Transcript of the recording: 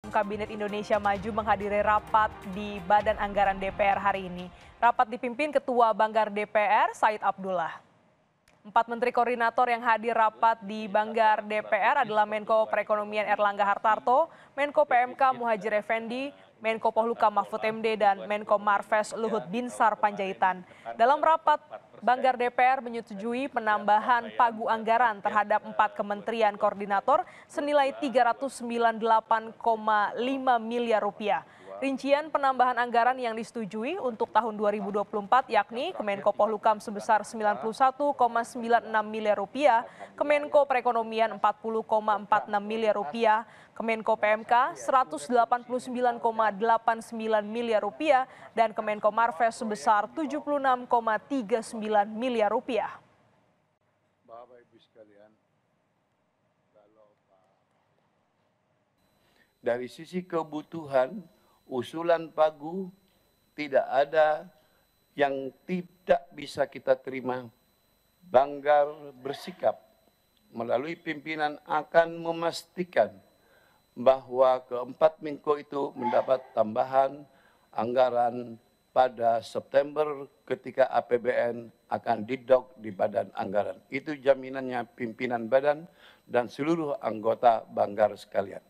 Kabinet Indonesia Maju menghadiri rapat di Badan Anggaran DPR hari ini. Rapat dipimpin Ketua Banggar DPR, Said Abdullah. 4 Menteri Koordinator yang hadir rapat di Banggar DPR adalah Menko Perekonomian Erlangga Hartarto, Menko PMK Muhadjir Effendi, Menko Polhukam Mahfud MD, dan Menko Marves Luhut Binsar Panjaitan. Dalam rapat, Banggar DPR menyetujui penambahan pagu anggaran terhadap 4 kementerian koordinator senilai 398,5 miliar rupiah. Rincian penambahan anggaran yang disetujui untuk tahun 2024 yakni Kemenko Polhukam sebesar 91,96 miliar rupiah, Kemenko Perekonomian 40,46 miliar rupiah, Kemenko PMK 189,89 miliar rupiah, dan Kemenko Marves sebesar 76,39 miliar rupiah. Bapak Ibu sekalian, dari sisi kebutuhan, usulan pagu tidak ada yang tidak bisa kita terima. Banggar bersikap melalui pimpinan akan memastikan bahwa keempat Menko itu mendapat tambahan anggaran pada September ketika APBN akan didok di Badan Anggaran. Itu jaminannya pimpinan badan dan seluruh anggota Banggar sekalian.